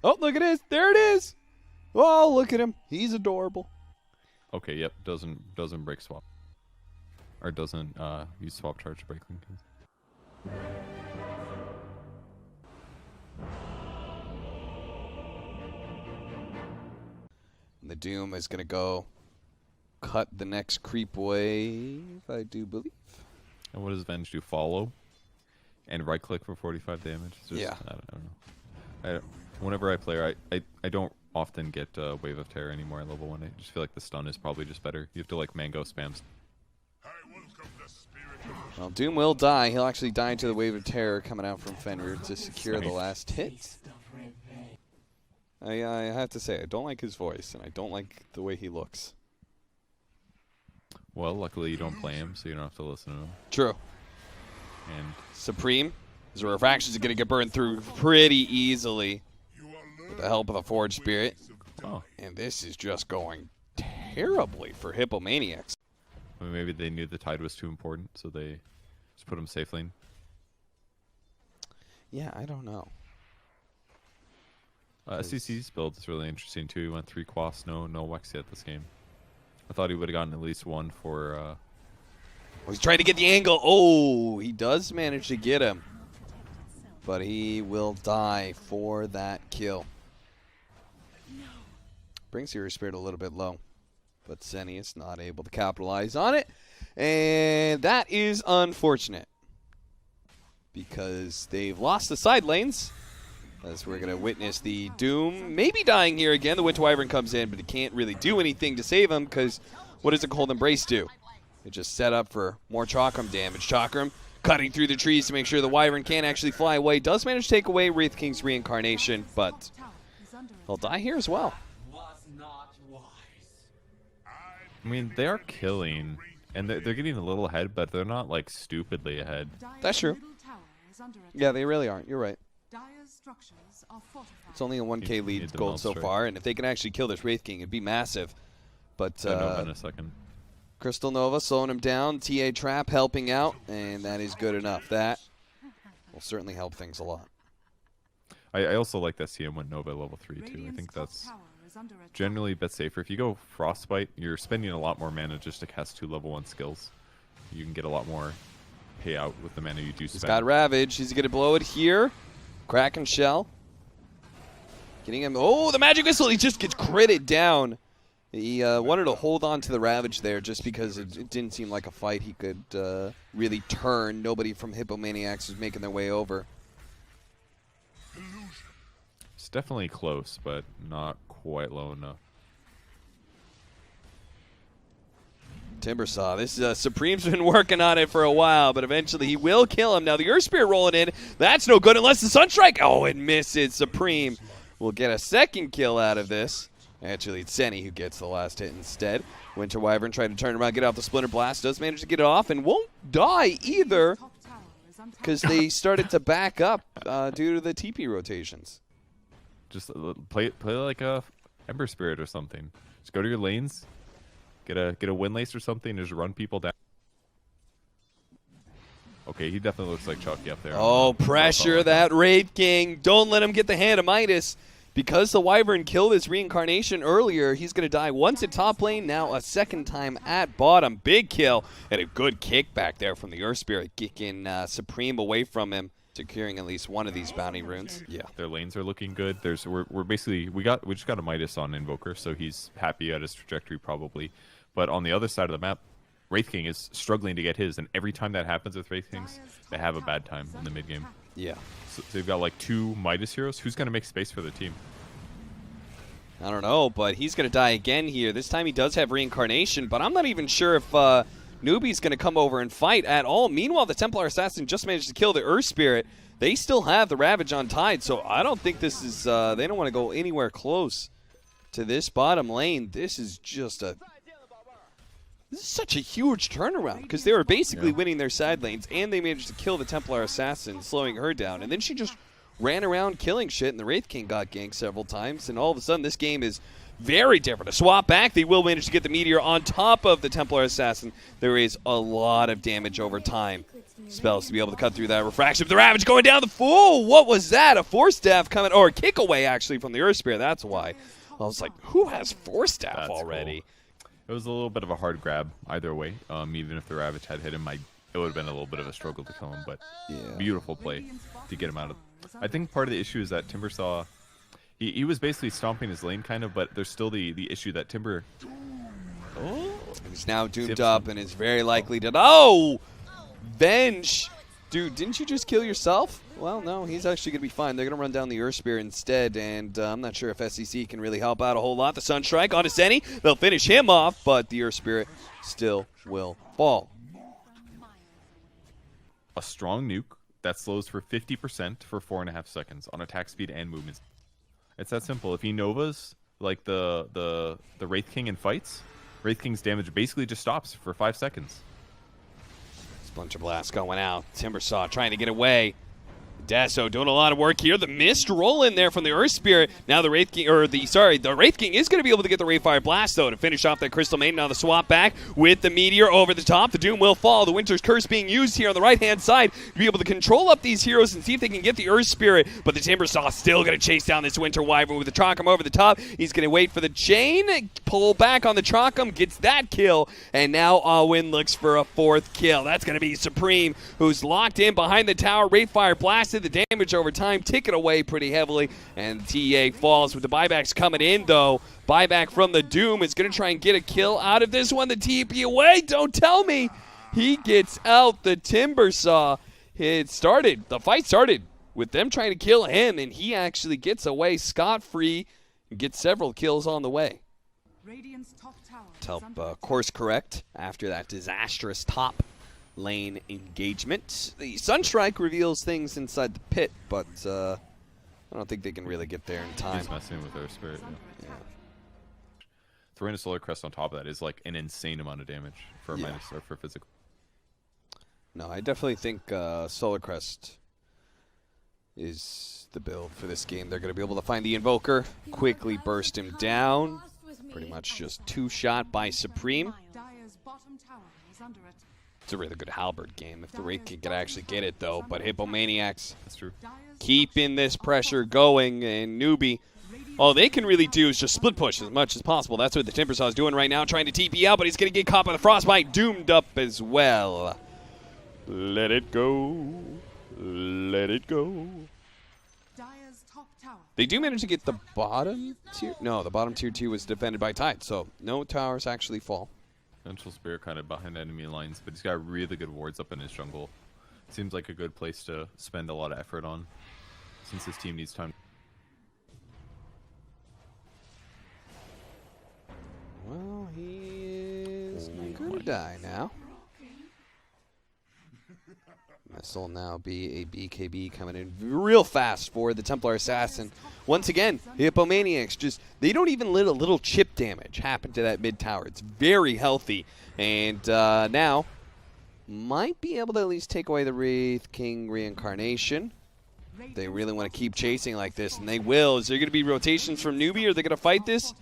Oh, look at this. There it is. Oh, look at him. He's adorable. Okay, yep. Doesn't break swap. Or doesn't use swap charge to break Lincoln. The Doom is going to go cut the next creep wave, I do believe. And what does Venge do? Follow? And right click for 45 damage? Just, yeah. I don't know. Whenever I play, I don't often get Wave of Terror anymore at level 1. I just feel like the stun is probably just better. You have to like mango spams. Well, Doom will die. He'll actually die to the Wave of Terror coming out from Fenrir to secure the last hit. I have to say, I don't like his voice, and I don't like the way he looks. Well, luckily you don't play him, so you don't have to listen to him. True. And Supreme, his refractions are going to get burned through pretty easily with the help of the Forge Spirit. oh, And this is just going terribly for Hippomaniacs. I mean, maybe they knew the tide was too important, so they just put him safe lane. Yeah, I don't know. Scc's build is really interesting too. He went 3 quaffs, no Wex yet this game. I thought he would have gotten at least 1 for... Oh, he's trying to get the angle. Oh, he does manage to get him. But he will die for that kill. Brings Hero Spirit a little bit low. But Xenius not able to capitalize on it. And that is unfortunate. Because they've lost the side lanes. As we're going to witness the Doom maybe dying here again. The Winter Wyvern comes in, but it can't really do anything to save him because what does the Cold Embrace do? It just set up for more Chakram damage. Chakram cutting through the trees to make sure the Wyvern can't actually fly away. Does manage to take away Wraith King's reincarnation, but he'll die here as well. I mean, they are killing, and they're getting a little ahead, but they're not like stupidly ahead. That's true. Yeah, they really aren't. You're right. It's only a 1k lead gold so far, and if they can actually kill this Wraith King, it'd be massive. But Nova in a second. Crystal Nova slowing him down, TA Trap helping out, and that is good enough. That will certainly help things a lot. I also like that CM went Nova level 3 too. I think that's generally a bit safer. If you go Frostbite, you're spending a lot more mana just to cast 2 level 1 skills. You can get a lot more payout with the mana you do spend. He's got Ravage. He's going to blow it here. Kraken Shell. Getting him. Oh, the Magic Missile. He just gets critted down. He wanted to hold on to the Ravage there just because it didn't seem like a fight he could really turn. Nobody from Hippomaniacs was making their way over. It's definitely close, but not quite low enough. Timbersaw. This Supreme's been working on it for a while, but eventually he will kill him. Now the Earth Spear rolling in. That's no good unless the Sunstrike. Oh, it misses. Supreme will get a second kill out of this. Actually, it's Senny who gets the last hit instead. Winter Wyvern trying to turn around, get off the Splinter Blast. Does manage to get it off and won't die either because they started to back up due to the TP rotations. Just play like a Ember Spirit or something. Just go to your lanes. Get a Windlace or something, just run people down. Okay, he definitely looks like Chucky up there. Oh, pressure that Wraith King. Don't let him get the hand of Midas. Because the Wyvern killed his reincarnation earlier, he's going to die once at top lane, now a second time at bottom. Big kill and a good kick back there from the Earth Spirit, kicking Supreme away from him, securing at least one of these bounty runes. Yeah, their lanes are looking good. We're basically we just got a Midas on Invoker, so he's happy at his trajectory probably. But on the other side of the map, Wraith King is struggling to get his, and every time that happens with Wraith Kings, they have a bad time in the mid game. Yeah. So they've got like 2 Midas heroes. Who's going to make space for the team? I don't know, but he's going to die again here. This time he does have reincarnation, but I'm not even sure if Newbee's going to come over and fight at all. Meanwhile, the Templar Assassin just managed to kill the Earth Spirit. They still have the Ravage on Tide, so I don't think this is... they don't want to go anywhere close to this bottom lane. This is just a... This is such a huge turnaround because they were basically winning their side lanes, and they managed to kill the Templar Assassin, slowing her down. And then she just ran around killing shit, and the Wraith King got ganked several times, and all of a sudden this game is very different. A swap back, they will manage to get the Meteor on top of the Templar Assassin. There is a lot of damage over time. Spells to be able to cut through that refraction. The Ravage going down the full. What was that? A Force Staff coming, or a kick away actually from the Earth Spear. That's why. I was like, who has Force Staff already? Cool. It was a little bit of a hard grab either way. Even if the Ravage had hit him, it would have been a little bit of a struggle to kill him. But beautiful play to get him out of. I think part of the issue is that Timbersaw, he was basically stomping his lane kind of, but there's still the issue that Timber. Oh, he's now doomed up and is very likely to. Oh, Venge, dude, didn't you just kill yourself? Well, no, he's actually going to be fine. They're going to run down the Earth Spear instead, and I'm not sure if Sccc can really help out a whole lot. The Sunstrike on Asceni, they'll finish him off, but the Earth Spirit still will fall. A strong nuke that slows for 50% for 4.5 seconds on attack speed and movement. It's that simple. If he Novas like the Wraith King in fights, Wraith King's damage basically just stops for 5 seconds. Splinter Blast going out. Timbersaw trying to get away. Deso doing a lot of work here. The mist roll in there from the Earth Spirit. Now the Wraith King, the Wraith King is going to be able to get the Wraithfire Blast though to finish off that Crystal Maiden. Now the swap back with the Meteor over the top. The Doom will fall. The Winter's Curse being used here on the right-hand side to be able to control up these heroes and see if they can get the Earth Spirit. But the Timbersaw still going to chase down this Winter Wyvern with the Tracham over the top. He's going to wait for the chain, pull back on the Tracham, gets that kill, and now Alwyn looks for a 4th kill. That's going to be Supreme, who's locked in behind the tower. Wraithfire blasted. The damage over time, tick it away pretty heavily, and TA falls with the buybacks coming in though. Buyback from the Doom is going to try and get a kill out of this one. The TP away, don't tell me. He gets out. The Timbersaw. The fight started with them trying to kill him, and he actually gets away scot-free and gets several kills on the way. Help course correct after that disastrous top lane engagement. The Sunstrike reveals things inside the pit, but I don't think they can really get there in time. He's messing with Earth Spirit. Yeah. Throwing a Solar Crest on top of that is like an insane amount of damage for a minus or for physical. No, I definitely think Solar Crest is the build for this game. They're going to be able to find the Invoker, quickly burst him down. Pretty much just 2-shot by Supreme. It's a really good halberd game if the Wraith King could actually get it though, but Hippomaniacs keeping this pressure going, and Newbee, all they can really do is just split push as much as possible. That's what the Timbersaw is doing right now, trying to TP out, but he's going to get caught by the Frostbite, doomed up as well. Let it go. Let it go. They do manage to get the bottom tier. No, the bottom tier 2 was defended by Tide, so no towers actually fall. Central Spear kind of behind enemy lines, but he's got really good wards up in his jungle. Seems like a good place to spend a lot of effort on, since his team needs time. Well, he is going to die now. This will now be a BKB coming in real fast for the Templar Assassin. Once again, Hippomaniacs they don't even let a little chip damage happen to that mid tower. It's very healthy. And now might be able to at least take away the Wraith King reincarnation. They really want to keep chasing like this, and they will. Is there going to be rotations from Newbee? Are they going to fight this?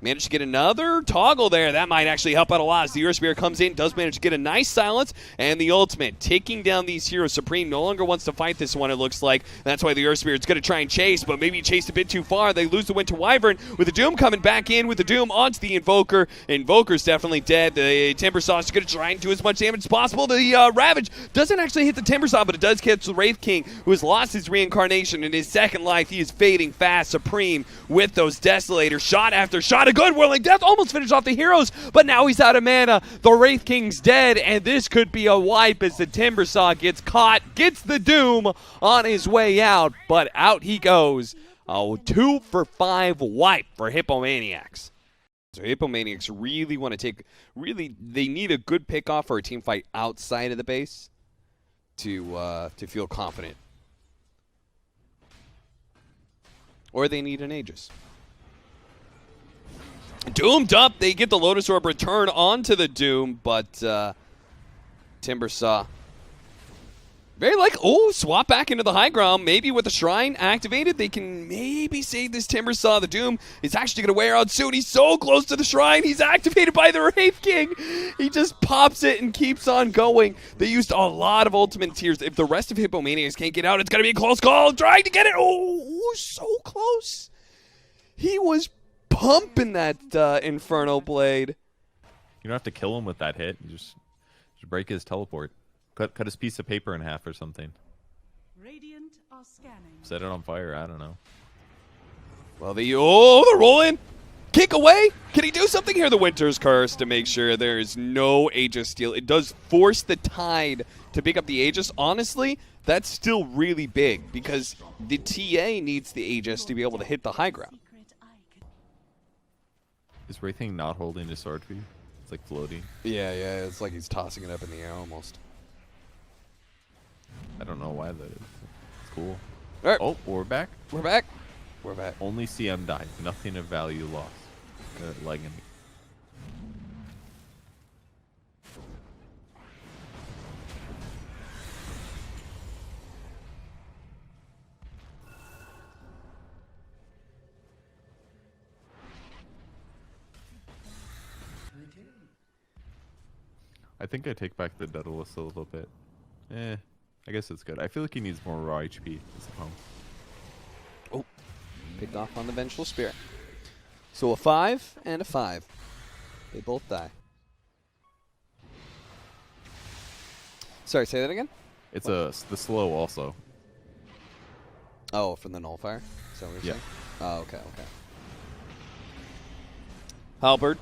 Managed to get another toggle there. That might actually help out a lot as the Earth Spear comes in. Does manage to get a nice silence. And the ultimate, taking down these heroes. Supreme no longer wants to fight this one, it looks like. That's why the Earth Spear is going to try and chase, but maybe chased a bit too far. They lose the Winter Wyvern with the Doom coming back in with the Doom onto the Invoker. Invoker's definitely dead. The Timbersaw is going to try and do as much damage as possible. The Ravage doesn't actually hit the Timbersaw, but it does catch the Wraith King, who has lost his reincarnation. In his second life, he is fading fast. Supreme with those Desolators. Shot after shot. A good Whirling Death almost finished off the heroes, but now he's out of mana. The Wraith King's dead, and this could be a wipe as the Timbersaw gets caught, gets the Doom on his way out, but out he goes. A 2 for 5 wipe for Hippomaniacs. So Hippomaniacs really want to they need a good pickoff for a team fight outside of the base to feel confident. Or they need an Aegis. Doomed up. They get the Lotus Orb return onto the Doom, but Timbersaw Very like, oh, swap back into the high ground. Maybe with the Shrine activated, they can maybe save this Timbersaw. The Doom is actually going to wear out soon. He's so close to the Shrine. He's activated by the Wraith King. He just pops it and keeps on going. They used a lot of ultimate tiers. If the rest of Hippomaniacs can't get out, it's going to be a close call. Trying to get it. Oh, so close. He was pumping that Infernal Blade. You don't have to kill him with that hit. You just break his teleport. Cut his piece of paper in half or something. Radiant are scanning. Set it on fire. I don't know. Well, they're rolling. Kick away. Can he do something here? The Winter's Curse to make sure there is no Aegis steal. It does force the Tide to pick up the Aegis. Honestly, that's still really big because the TA needs the Aegis to be able to hit the high ground. Is Wraith King not holding his sword for you? It's like floating. Yeah, it's like he's tossing it up in the air almost. I don't know why that is. It's cool. All right. Oh, we're back. We're back. We're back. Only CM died. Nothing of value lost. Legging. I think I take back the Daedalus a little bit. I guess it's good. I feel like he needs more raw HP. Oh, picked off on the Vengeful Spirit. So a 5 and a 5. They both die. Sorry, say that again? It's the slow also. Oh, from the Nullfire? Is that what you're saying? Oh, okay. Halberd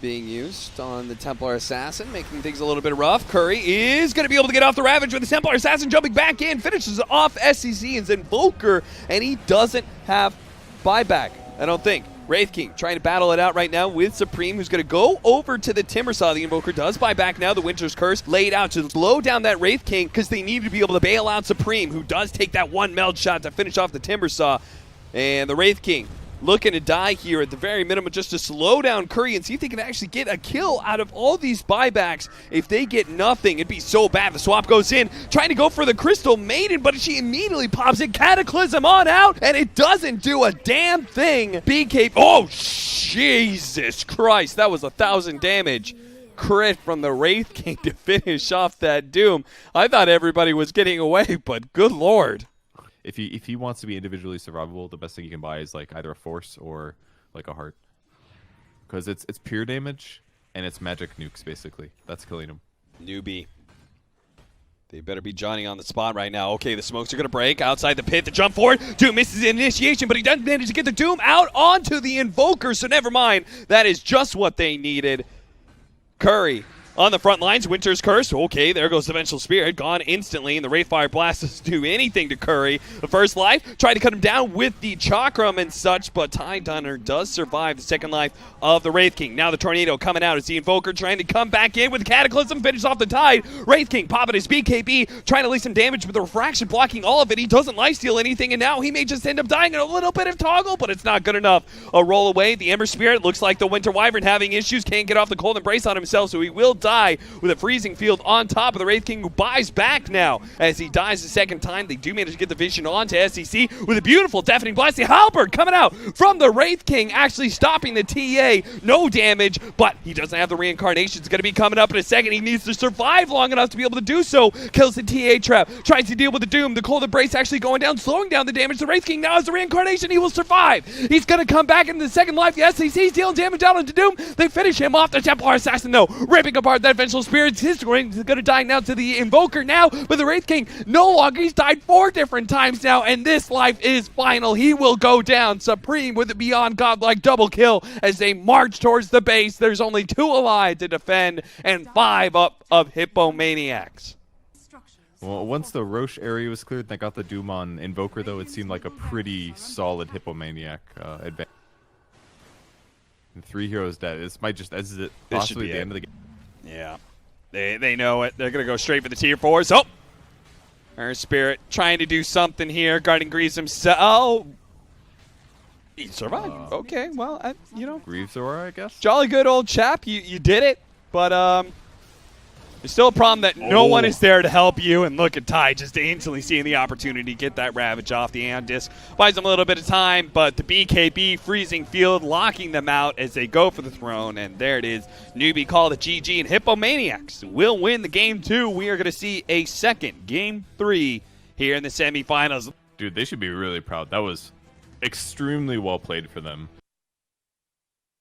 being used on the Templar Assassin, making things a little bit rough. Curry is going to be able to get off the Ravage with the Templar Assassin jumping back in, finishes off Sccc and Invoker, and he doesn't have buyback, I don't think. Wraith King trying to battle it out right now with Supreme, who's going to go over to the Timbersaw. The Invoker does buy back now. The Winter's Curse laid out to slow down that Wraith King because they need to be able to bail out Supreme, who does take that one meld shot to finish off the Timbersaw. And the Wraith King looking to die here at the very minimum just to slow down Curry and see if they can actually get a kill out of all these buybacks. If they get nothing, it'd be so bad. The swap goes in, trying to go for the Crystal Maiden, but she immediately pops it. Cataclysm on out, and it doesn't do a damn thing. BK, oh, Jesus Christ, that was 1,000 damage. Crit from the Wraith King to finish off that Doom. I thought everybody was getting away, but good Lord. If he wants to be individually survivable, the best thing you can buy is like either a Force or like a Heart, because it's pure damage and it's magic nukes basically. That's killing him. Newbee. They better be Johnny on the spot right now. Okay, the smokes are going to break outside the pit. The jump forward. Doom misses the initiation, but he doesn't manage to get the Doom out onto the Invoker, so never mind. That is just what they needed. Curry on the front lines, Winter's Curse. Okay, there goes the Vengeful Spirit. Gone instantly, and the Wraithfire Blast doesn't do anything to Curry. The first life, tried to cut him down with the Chakram and such, but Tide Dunner does survive the second life of the Wraith King. Now the Tornado coming out as the Invoker trying to come back in with the Cataclysm, finishes off the Tide. Wraith King popping his BKB, trying to leave some damage with the Refraction blocking all of it. He doesn't lifesteal anything, and now he may just end up dying in a little bit of toggle, but it's not good enough. A roll away. The Ember Spirit looks like the Winter Wyvern having issues, can't get off the Cold Embrace on himself, so he will die with a freezing field on top of the Wraith King, who buys back now as he dies the second time. They do manage to get the vision onto Sccc with a beautiful Deafening Blast. The Halberd coming out from the Wraith King, actually stopping the TA. No damage, but he doesn't have the reincarnation. It's going to be coming up in a second. He needs to survive long enough to be able to do so. Kills the TA trap, tries to deal with the Doom. The Cold Embrace actually going down, slowing down the damage. The Wraith King now has the reincarnation. He will survive. He's going to come back into the second life. The Scc's dealing damage out into Doom. They finish him off. The Templar Assassin, though, ripping apart that Vengeful Spirit. His going to die now to the Invoker now, but the Wraith King no longer. He's died 4 different times now, and this life is final. He will go down Supreme with a beyond godlike double kill as they march towards the base. There's only 2 alive to defend and 5 up of Hippomaniacs. Well, once the Roche area was cleared and they got the Doom on Invoker, though, it seemed like a pretty solid Hippomaniac advance. And 3 heroes dead. This might just this is it. Possibly the end of the game. Yeah. They know it. They're going to go straight for the tier 4s. Oh! Our Spirit trying to do something here. Guarding Greaves himself. Oh! He survived. Okay, well, you know. Greaves Aura, I guess? Jolly good old chap. You did it. But, There's still a problem that no one is there to help you, and look at Ty just instantly seeing the opportunity to get that Ravage off the Aeon Disc. Buys them a little bit of time, but the BKB freezing field, locking them out as they go for the throne, and there it is. Newbee called a GG, and Hippomaniacs will win the Game 2. We are going to see a second Game 3 here in the semifinals. Dude, they should be really proud. That was extremely well played for them.